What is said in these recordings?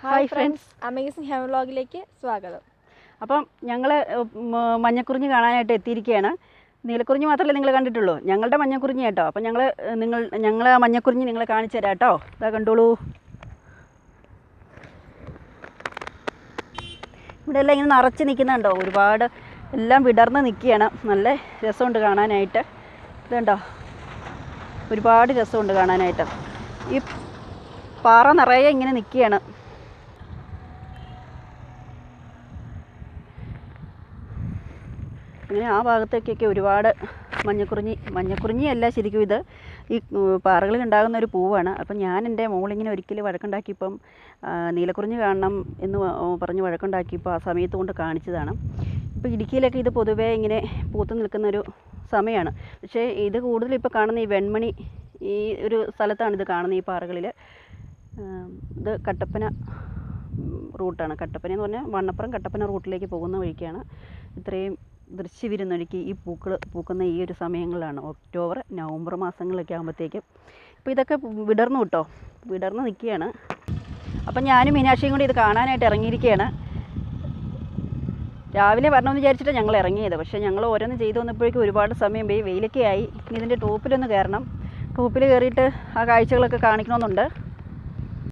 Hi friends, amazing heaven വ്ലോഗിലേക്ക് സ്വാഗതം. അപ്പം ഞങ്ങൾ മഞ്ഞക്കുറിഞ്ഞി കാണാനായിട്ട് എത്തിയിരിക്കുകയാണ്. നീലക്കുറിഞ്ഞി മാത്രമല്ലേ നിങ്ങൾ കണ്ടിട്ടുള്ളൂ, ഞങ്ങളുടെ മഞ്ഞക്കുറിഞ്ഞി കേട്ടോ. അപ്പം ഞങ്ങൾ ആ മഞ്ഞക്കുറിഞ്ഞി നിങ്ങളെ കാണിച്ചു തരാം കേട്ടോ. ഇതാ കണ്ടോളൂ. ഇവിടെ എല്ലാം ഇങ്ങനെ നിറച്ച് നിൽക്കുന്നുണ്ടോ, ഒരുപാട് എല്ലാം വിടർന്ന് നിൽക്കുകയാണ്. നല്ല രസമുണ്ട് കാണാനായിട്ട്. ഇതുണ്ടോ, ഒരുപാട് രസമുണ്ട് കാണാനായിട്ട്. ഈ പാറ നിറയെ ഇങ്ങനെ നിൽക്കുകയാണ്. അങ്ങനെ ആ ഭാഗത്തേക്കൊക്കെ ഒരുപാട് മഞ്ഞക്കുറിഞ്ഞിയല്ല ശരിക്കും, ഇത് ഈ പാറകളിൽ ഉണ്ടാകുന്ന ഒരു പൂവാണ്. അപ്പം ഞാൻ എൻ്റെ മോളിങ്ങനെ ഒരിക്കൽ വഴക്കുണ്ടാക്കിയപ്പം നീലക്കുറിഞ്ഞി കാണണം എന്ന് പറഞ്ഞ് വഴക്കുണ്ടാക്കിയപ്പോൾ ആ സമയത്ത് കൊണ്ട് കാണിച്ചതാണ്. ഇപ്പോൾ ഇടുക്കിയിലൊക്കെ ഇത് പൊതുവേ ഇങ്ങനെ പൂത്ത് നിൽക്കുന്നൊരു സമയമാണ്. പക്ഷേ ഇത് കൂടുതൽ ഇപ്പോൾ കാണുന്ന ഈ വെൺമണി ഈ ഒരു സ്ഥലത്താണ് ഇത് കാണുന്നത്, ഈ പാറകളിൽ. ഇത് കട്ടപ്പന റൂട്ടാണ്. കട്ടപ്പന എന്ന് പറഞ്ഞാൽ വണ്ണപ്പുറം കട്ടപ്പന റൂട്ടിലേക്ക് പോകുന്ന വഴിക്കാണ് ഇത്രയും ദൃശ്യവിരുന്നൊഴുക്കി ഈ പൂക്കുന്ന ഈ ഒരു സമയങ്ങളിലാണ്, ഒക്ടോബർ നവംബർ മാസങ്ങളിലൊക്കെ ആകുമ്പോഴത്തേക്കും. അപ്പോൾ ഇതൊക്കെ വിടർന്നു കേട്ടോ, വിടർന്ന് നിൽക്കുകയാണ്. അപ്പം ഞാനും മീനാക്ഷിയും കൂടി ഇത് കാണാനായിട്ട് ഇറങ്ങിയിരിക്കുകയാണ്. രാവിലെ വരണമെന്ന് വിചാരിച്ചിട്ട് ഞങ്ങൾ ഇറങ്ങിയത്, പക്ഷേ ഞങ്ങൾ ഓരോന്ന് ചെയ്തു വന്നപ്പോഴേക്കും ഒരുപാട് സമയം പോയി, വെയിലൊക്കെ ആയി. ഇനി ഇതിൻ്റെ ടോപ്പിലൊന്ന് കയറണം. ടോപ്പിൽ കയറിയിട്ട് ആ കാഴ്ചകളൊക്കെ കാണിക്കണമെന്നുണ്ട്.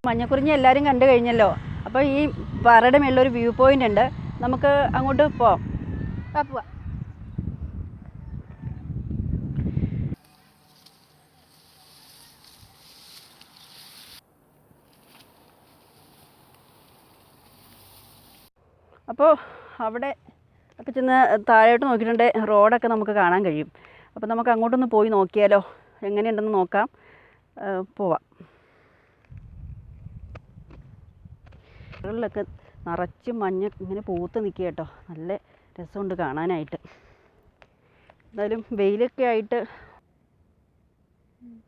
മഞ്ഞക്കുറിഞ്ഞി എല്ലാവരും കണ്ടു കഴിഞ്ഞല്ലോ. അപ്പോൾ ഈ പാറയുടെ മേളിലൊരു വ്യൂ പോയിൻ്റ് ഉണ്ട്, നമുക്ക് അങ്ങോട്ട് പോവാം. പോവാം. അപ്പോൾ അവിടെ ഒക്കെ ചെന്ന് താഴോട്ട് നോക്കിയിട്ടുണ്ട്, റോഡൊക്കെ നമുക്ക് കാണാൻ കഴിയും. അപ്പോൾ നമുക്ക് അങ്ങോട്ടൊന്ന് പോയി നോക്കിയാലോ, എങ്ങനെയുണ്ടെന്ന് നോക്കാം. പോവാം. ിലൊക്കെ നിറച്ച് മഞ്ഞ ഇങ്ങനെ പൂത്ത് നിൽക്കുക കേട്ടോ, നല്ല രസമുണ്ട് കാണാനായിട്ട്. എന്തായാലും വെയിലൊക്കെ ആയിട്ട്.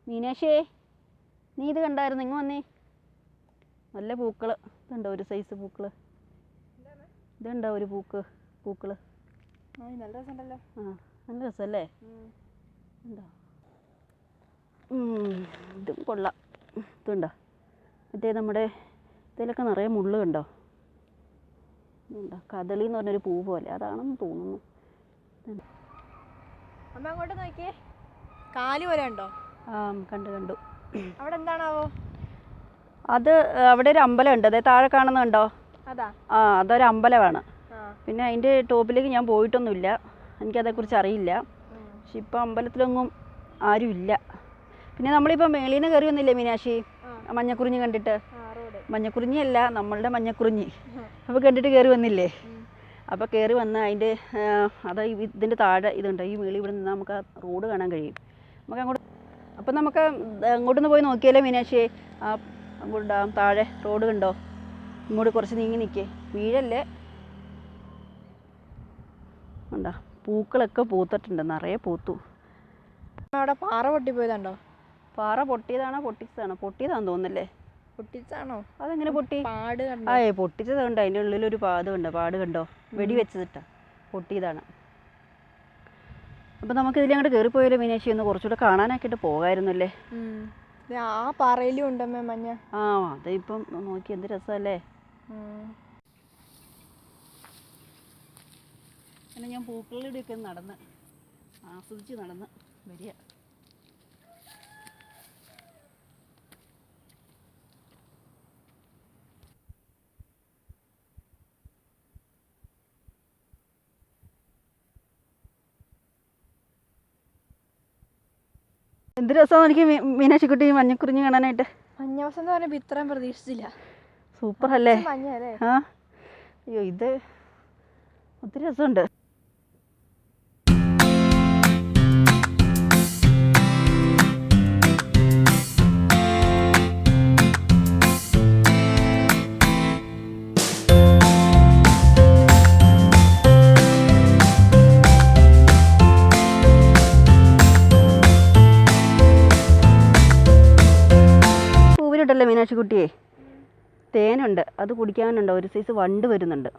മീനാക്ഷേ, നീ ഇത് കണ്ടായിരുന്നു? ഇങ്ങ് വന്നേ. നല്ല പൂക്കൾ ഇതുണ്ടോ, ഒരു സൈസ് പൂക്കൾ. ഇതുണ്ടോ ഒരു പൂക്കൾ. നല്ല രസമുണ്ടല്ലോ. ആ, നല്ല രസമല്ലേ? ഉണ്ടോ? ഇതും കൊള്ളാം. ഇതുണ്ടോ, മറ്റേ നമ്മുടെ ഇതിലൊക്കെ നിറയെ മുള്ള് കണ്ടോ. ഉണ്ടോ, കദളി എന്ന് പറഞ്ഞൊരു പൂ പോലെ, അതാണെന്ന് തോന്നുന്നു. അമ്മ അങ്ങോട്ട് നോക്കിയേ, കാല് പോലെ ഉണ്ടോ? ആ, കണ്ടു. അവിടെ എന്താണാവോ? അത് അവിടെ ഒരു അമ്പലമുണ്ട്, അതേ താഴെ കാണുന്നുണ്ടോ? അതാ. ആ, അതൊരു അമ്പലമാണ്. പിന്നെ അതിൻ്റെ ടോപ്പിലേക്ക് ഞാൻ പോയിട്ടൊന്നുമില്ല, എനിക്കതേക്കുറിച്ച് അറിയില്ല. പക്ഷെ ഇപ്പം അമ്പലത്തിലൊന്നും ആരുമില്ല. പിന്നെ നമ്മളിപ്പോൾ മേളിൽ നിന്ന് കയറി വന്നില്ലേ മീനാക്ഷി, മഞ്ഞക്കുറിഞ്ഞി കണ്ടിട്ട്? മഞ്ഞക്കുറിഞ്ഞിയല്ല, നമ്മളുടെ മഞ്ഞക്കുറിഞ്ഞി. അപ്പോൾ കണ്ടിട്ട് കയറി വന്നില്ലേ? അപ്പോൾ കയറി വന്ന് അതിൻ്റെ ഇതിൻ്റെ താഴെ ഇതുണ്ട്, ഈ മേളിൽ ഇവിടെ നിന്ന് നമുക്ക് ആ റോഡ് കാണാൻ കഴിയും. നമുക്ക് അങ്ങോട്ട്, അപ്പം നമുക്ക് അങ്ങോട്ടൊന്ന് പോയി നോക്കിയാലോ മീനാക്ഷി? ആ, അങ്ങോട്ട് താഴെ റോഡ് കണ്ടോ? ഇങ്ങോട്ട് കുറച്ച് നീങ്ങി നിൽക്കേ, വീഴല്ലേ. ഉണ്ടോ, പൂക്കളൊക്കെ പൂത്തിട്ടുണ്ട്, നിറയെ പൂത്തു. അവിടെ പാറ പൊട്ടിപ്പോയതുണ്ടോ? പാറ പൊട്ടിയതാണോ പൊട്ടിയതാണെന്ന് തോന്നുന്നല്ലേ? പൊട്ടിച്ചാണോ? അതെങ്ങനെ പൊട്ടി? പാട് കണ്ടോ? ആ, പൊട്ടിച്ചത് കണ്ടോ, അതിൻ്റെ ഉള്ളിലൊരു പാട് കണ്ടോ, വെടി വെച്ചതിട്ടാ പൊട്ടിയതാണ്. അപ്പം നമുക്ക് ഇതിലങ്ങോട്ട് കയറിപ്പോയാലോ മീനാക്ഷി? ഒന്ന് കുറച്ചുകൂടെ കാണാനാക്കിയിട്ട് പോകാമായിരുന്നല്ലേ? ആ പാറയിലും ഉണ്ടമ്മേ മഞ്ഞ. ആ, അതിപ്പം നോക്കി എന്ത് രസമല്ലേ. അങ്ങനെ ഞാൻ പൂക്കളിലൂടെയൊക്കെ നടന്ന് ആസ്വദിച്ച് നടന്ന് വരിക. എന്ത് രസമാണ് എനിക്ക് മീനാക്ഷിക്കുട്ടി മഞ്ഞക്കുറിഞ്ഞി കാണാനായിട്ട്. മഞ്ഞ വസന്ത പറഞ്ഞപ്പോൾ ഇത്രയും പ്രതീക്ഷിച്ചില്ല. സൂപ്പർ അല്ലേ? മഞ്ഞല്ലേ? ആ, അയ്യോ, ഇത് ഒത്തിരി രസമുണ്ട്. ല്ലേ മീനാക്ഷിക്കുട്ടിയെ, തേനുണ്ട്, അത് കുടിക്കാനുണ്ടോ, ഒരു സൈസ് വണ്ട് വരുന്നുണ്ട്.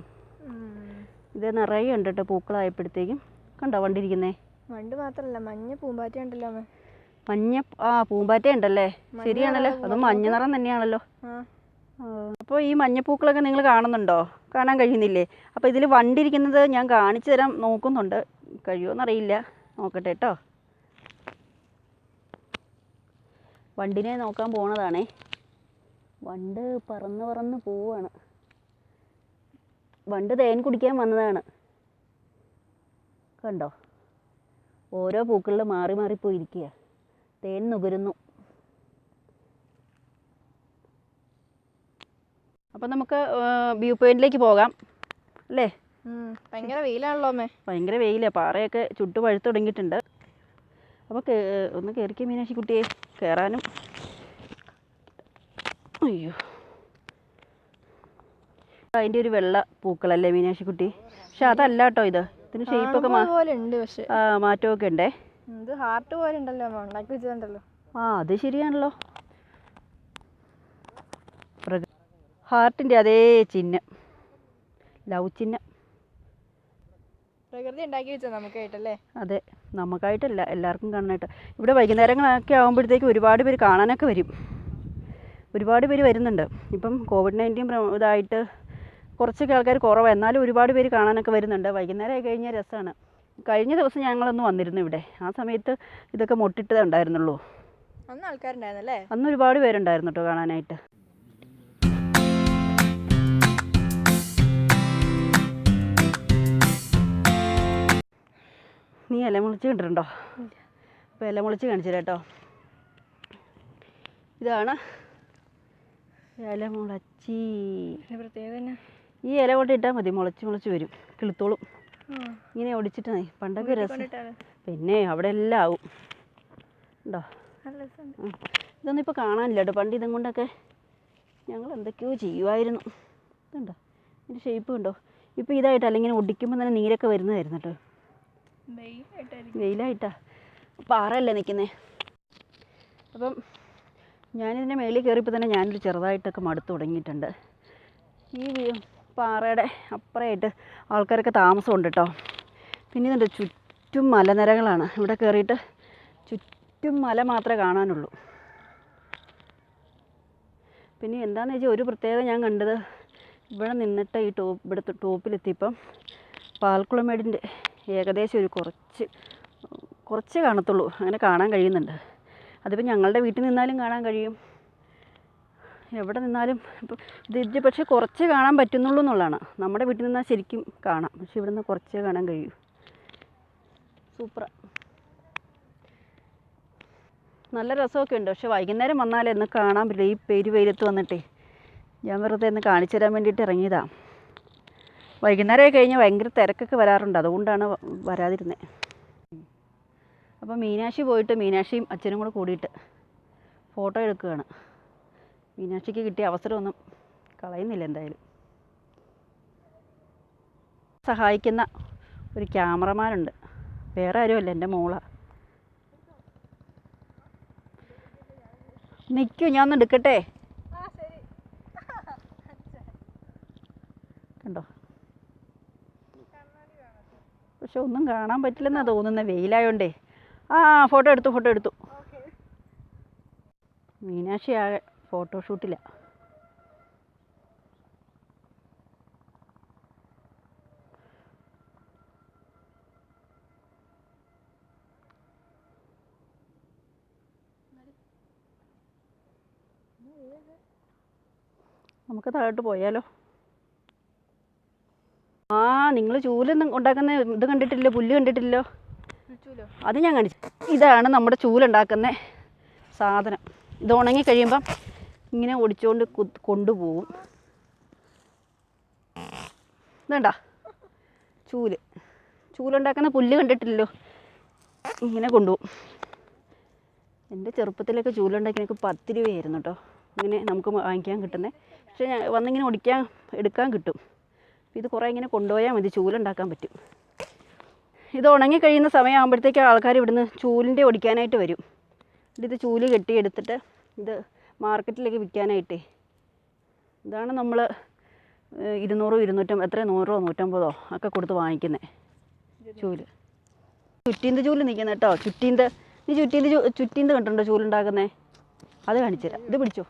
ഇത് നിറയെ ഉണ്ട് കേട്ടോ പൂക്കളായപ്പോഴത്തേക്കും. കണ്ടോ വണ്ടിരിക്കുന്നേ? വണ്ട് മാത്രമല്ല, മഞ്ഞ പൂമ്പാറ്റ ഉണ്ടല്ലോ. മഞ്ഞ, ആ പൂമ്പാറ്റ ഉണ്ടല്ലേ, ശരിയാണല്ലോ. അത് മഞ്ഞ നിറം തന്നെയാണല്ലോ. അപ്പോൾ ഈ മഞ്ഞപ്പൂക്കളൊക്കെ നിങ്ങൾ കാണുന്നുണ്ടോ? കാണാൻ കഴിയുന്നില്ലേ? അപ്പോൾ ഇതിൽ വണ്ടിരിക്കുന്നത് ഞാൻ കാണിച്ചു തരാൻ നോക്കുന്നുണ്ട്. കഴിയുമോയെന്നറിയില്ല, നോക്കട്ടെ കേട്ടോ. വണ്ടിനെ നോക്കാൻ പോണതാണേ. വണ്ട് പറന്ന് പറന്ന് പോവാണ്. വണ്ട് തേൻ കുടിക്കാൻ വന്നതാണ്. കണ്ടോ, ഓരോ പൂക്കളിൽ മാറി മാറിപ്പോയിരിക്കുക. തേൻ നുകരുന്നു. അപ്പം നമുക്ക് വ്യൂ പോയിന്റിലേക്ക് പോകാം അല്ലേ? ഭയങ്കര വെയിലാണല്ലോ അമ്മേ. ഭയങ്കര വെയിലാണ്, പാറയൊക്കെ ചുട്ടു പഴുത്ത് തുടങ്ങിയിട്ടുണ്ട്. അപ്പോൾ ഒന്ന് കയറിക്കുക മീനാക്ഷി കുട്ടിയെ. കയറാനും അയ്യോ, അതിൻ്റെ ഒരു വെള്ള പൂക്കളല്ലേ മീനാക്ഷി കുട്ടി? പക്ഷെ അതല്ല കേട്ടോ, ഇതിന് ഷേപ്പൊക്കെ മാറ്റമൊക്കെ ഉണ്ടേ. ഇത് ഹാർട്ട് പോലെ ഉണ്ടല്ലോ, ഉണ്ടാക്കി വെച്ചിട്ടുണ്ടല്ലോ. അത് ശരിയാണല്ലോ, ഹാർട്ടിൻ്റെ അതേ ചിഹ്നം, ലവ് ചിഹ്നം. പ്രകൃതി ഉണ്ടാക്കി വെച്ചോ നമുക്കായിട്ടല്ലേ? അതെ, നമുക്കായിട്ടല്ല, എല്ലാവർക്കും കാണാനായിട്ട്. ഇവിടെ വൈകുന്നേരങ്ങളൊക്കെ ആകുമ്പോഴത്തേക്ക് ഒരുപാട് പേര് കാണാനൊക്കെ വരും. ഒരുപാട് പേര് വരുന്നുണ്ട്. ഇപ്പം COVID-19 ഇതായിട്ട് കുറച്ചൊക്കെ ആൾക്കാർ കുറവാണ്, എന്നാലും ഒരുപാട് പേര് കാണാനൊക്കെ വരുന്നുണ്ട്. വൈകുന്നേരം ആയി കഴിഞ്ഞാൽ രസമാണ്. കഴിഞ്ഞ ദിവസം ഞങ്ങളൊന്ന് വന്നിരുന്നു ഇവിടെ. ആ സമയത്ത് ഇതൊക്കെ മൊട്ടിട്ടതേ ഉണ്ടായിരുന്നുള്ളൂ. അന്ന് ആൾക്കാരുണ്ടായിരുന്നല്ലേ? അന്ന് ഒരുപാട് പേരുണ്ടായിരുന്നു കേട്ടോ കാണാനായിട്ട്. നീ ഇലമുളച്ച് കണ്ടിട്ടുണ്ടോ? അപ്പോൾ ഇലമുളച്ച് കാണിച്ചു തരാം കേട്ടോ. ഇതാണ് ഇലമുളച്ചി. പ്രത്യേകത ഈ ഇല കൊണ്ട് ഇട്ടാൽ മതി, മുളച്ച് വരും, കിളുത്തോളും. ഇങ്ങനെ ഒടിച്ചിട്ട് പണ്ടൊക്കെ രസം. പിന്നെ അവിടെ എല്ലാം ആവും ഉണ്ടോ? ഇതൊന്നും ഇപ്പോൾ കാണാനില്ല കേട്ടോ. പണ്ട് ഇതും കൊണ്ടൊക്കെ ഞങ്ങൾ എന്തൊക്കെയോ ചെയ്യുമായിരുന്നു. ഇതുണ്ടോ ഇതിൻ്റെ ഷേപ്പ് കണ്ടോ? ഇപ്പോൾ ഇതായിട്ടല്ല, ഇങ്ങനെ ഒടിക്കുമ്പോൾ തന്നെ നീരൊക്കെ വരുന്നതായിരുന്നു കേട്ടോ. വെയിലായിട്ടാ, പാറയല്ലേ നിൽക്കുന്നേ. അപ്പം ഞാനിതിൻ്റെ മേളിൽ കയറിയപ്പോൾ തന്നെ ഞാനൊരു ചെറുതായിട്ടൊക്കെ മടുത്ത് തുടങ്ങിയിട്ടുണ്ട്. ഈ പാറയുടെ അപ്പുറമായിട്ട് ആൾക്കാരൊക്കെ താമസമുണ്ട് കേട്ടോ. പിന്നെ ഇതുണ്ട്, ചുറ്റും മലനിരകളാണ്. ഇവിടെ കയറിയിട്ട് ചുറ്റും മല മാത്രമേ കാണാനുള്ളൂ. പിന്നെ എന്താണെന്ന് വെച്ചാൽ ഒരു പ്രത്യേകത ഞാൻ കണ്ടത്, ഇവിടെ നിന്നിട്ട് ഈ ഇവിടുത്തെ ടോപ്പിലെത്തിയപ്പം പാൽക്കുളമേടിൻ്റെ ഏകദേശം ഒരു കുറച്ച് കാണത്തുള്ളൂ, അങ്ങനെ കാണാൻ കഴിയുന്നുണ്ട്. അതിപ്പോൾ ഞങ്ങളുടെ വീട്ടിൽ നിന്നാലും കാണാൻ കഴിയും, എവിടെ നിന്നാലും. ഇപ്പം ഇത് പക്ഷേ കുറച്ച് കാണാൻ പറ്റുന്നുള്ളൂ എന്നുള്ളതാണ്. നമ്മുടെ വീട്ടിൽ നിന്നാൽ ശരിക്കും കാണാം, പക്ഷെ ഇവിടെ നിന്ന് കുറച്ചേ കാണാൻ കഴിയൂ. സൂപ്പറാ, നല്ല രസമൊക്കെ ഉണ്ട്. പക്ഷെ വൈകുന്നേരം വന്നാലേ ഒന്ന് കാണാൻ പറ്റില്ല. ഈ പെരുവെയിലത്ത് വന്നിട്ടേ ഞാൻ വെറുതെ ഒന്ന് കാണിച്ചു തരാൻ വേണ്ടിയിട്ട് ഇറങ്ങിയതാണ്. വൈകുന്നേരമായി കഴിഞ്ഞാൽ ഭയങ്കര തിരക്കൊക്കെ വരാറുണ്ട്, അതുകൊണ്ടാണ് വരാതിരുന്നത്. അപ്പോൾ മീനാക്ഷി പോയിട്ട് മീനാക്ഷിയും അച്ഛനും കൂടെ കൂടിയിട്ട് ഫോട്ടോ എടുക്കുകയാണ്. മീനാക്ഷിക്ക് കിട്ടിയ അവസരമൊന്നും കളയുന്നില്ല എന്തായാലും. സഹായിക്കുന്ന ഒരു ക്യാമറമാനുണ്ട്, വേറെ ആരുമല്ല, എൻ്റെ മോളാണ്. നിൽക്കൂ, ഞാൻ ഒന്ന് എടുക്കട്ടെ. കണ്ടോ? പക്ഷെ ഒന്നും കാണാൻ പറ്റില്ലെന്നാണ് തോന്നുന്നത്, വെയിലായോണ്ടേ. ഫോട്ടോ എടുത്തു. മീനാക്ഷി ആകെ ഫോട്ടോഷൂട്ടില്ല. നമുക്ക് താഴോട്ട് പോയാലോ? നിങ്ങൾ ചൂലൊന്നും ഉണ്ടാക്കുന്ന ഇത് കണ്ടിട്ടില്ലോ? പുല്ല് കണ്ടിട്ടില്ലോ? അത് ഞാൻ കാണിച്ചു. ഇതാണ് നമ്മുടെ ചൂലുണ്ടാക്കുന്ന സാധനം. ഇത് ഉണങ്ങി കഴിയുമ്പം ഇങ്ങനെ ഒടിച്ചുകൊണ്ട് കൊണ്ടുപോകും. ഇതുണ്ട ചൂലുണ്ടാക്കുന്ന പുല്ല് കണ്ടിട്ടില്ലല്ലോ? ഇങ്ങനെ കൊണ്ടുപോകും. എൻ്റെ ചെറുപ്പത്തിലൊക്കെ ചൂലുണ്ടാക്കിയതൊക്കെ 10 രൂപയായിരുന്നു കേട്ടോ. ഇങ്ങനെ നമുക്ക് വാങ്ങിക്കാൻ കിട്ടുന്നത്. പക്ഷേ വന്നിങ്ങനെ എടുക്കാൻ കിട്ടും. ഇത് കുറേ ഇങ്ങനെ കൊണ്ടുപോയാൽ മതി, ചൂലുണ്ടാക്കാൻ പറ്റും. ഇത് ഉണങ്ങി കഴിയുന്ന സമയമാകുമ്പോഴത്തേക്ക് ആൾക്കാർ ഇവിടുന്ന് ചൂലിൻ്റെ ഒടിക്കാനായിട്ട് വരും. ഇത് ചൂല് കെട്ടിയെടുത്തിട്ട് ഇത് മാർക്കറ്റിലേക്ക് വിൽക്കാനായിട്ടേ. ഇതാണ് നമ്മൾ 200, 250, എത്ര 100, 150 ഒക്കെ കൊടുത്ത് വാങ്ങിക്കുന്നത് ചൂല്. ചുറ്റീന്ത് ചൂല് നിൽക്കുന്നത് കേട്ടോ. നീ ചുറ്റീന്ത് കണ്ടിട്ടുണ്ടോ ചൂലുണ്ടാക്കുന്നത്? അത് കാണിച്ചു തരാം. ഇത് പിടിച്ചോ.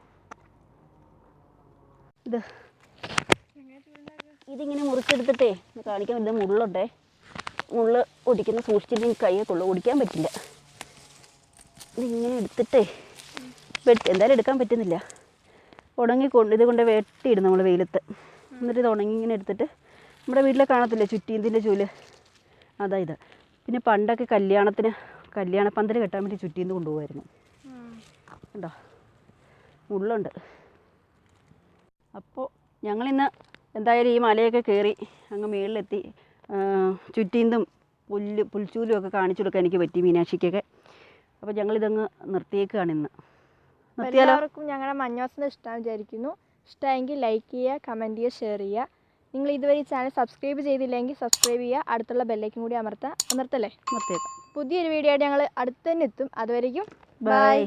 ഇത് ഇതിങ്ങനെ മുറിച്ചെടുത്തിട്ടേ കാണിക്കാൻ പറ്റുന്ന മുള്ളുണ്ടേ, മുള്ള് ഒടിക്കുന്ന സൂക്ഷിച്ചിട്ട് കയ്യെ കൊള്ളു, ഒടിക്കാൻ പറ്റില്ല. ഇതിങ്ങനെ എടുത്തിട്ടേ എന്തായാലും എടുക്കാൻ പറ്റുന്നില്ല. ഇത് കൊണ്ട് വെട്ടിയിടും നമ്മൾ വെയിലത്ത്. എന്നിട്ട് ഇത് ഉണങ്ങി ഇങ്ങനെ എടുത്തിട്ട് നമ്മുടെ വീട്ടിലെ കാണത്തില്ലേ ചുറ്റീന്തിൻ്റെ ചൂല്, അതാ ഇത്. പിന്നെ പണ്ടൊക്കെ കല്യാണപ്പന്തൽ കെട്ടാൻ വേണ്ടി ചുറ്റീന്ത് കൊണ്ടുപോകുമായിരുന്നു. ഉണ്ടോ, മുള്ളുണ്ട്. അപ്പോൾ ഞങ്ങളിന്ന് എന്തായാലും ഈ മലയൊക്കെ കയറി അങ്ങ് മുകളിലെത്തി. ചുറ്റീന്തും പുൽച്ചൂലും ഒക്കെ കാണിച്ചു കൊടുക്കാൻ എനിക്ക് പറ്റി മീനാക്ഷിക്കൊക്കെ. അപ്പോൾ ഞങ്ങളിതങ്ങ് നിർത്തിയേക്കുകയാണ് ഇന്ന്. എല്ലാവർക്കും ഞങ്ങളുടെ മഞ്ഞോസിന് ഇഷ്ടം വിചാരിക്കുന്നു. ഇഷ്ടമായെങ്കിൽ ലൈക്ക് ചെയ്യുക, കമൻറ്റ് ചെയ്യുക, ഷെയർ ചെയ്യുക. നിങ്ങൾ ഇതുവരെ ഈ ചാനൽ സബ്സ്ക്രൈബ് ചെയ്തില്ലെങ്കിൽ സബ്സ്ക്രൈബ് ചെയ്യുക. അടുത്തുള്ള ബെല്ലൈക്കും കൂടി അമർത്തല്ലേ. നിർത്തിയേക്കാം. പുതിയൊരു വീഡിയോ ആയിട്ട് ഞങ്ങൾ അടുത്ത് തന്നെ എത്തും. അതുവരേക്കും ബൈ.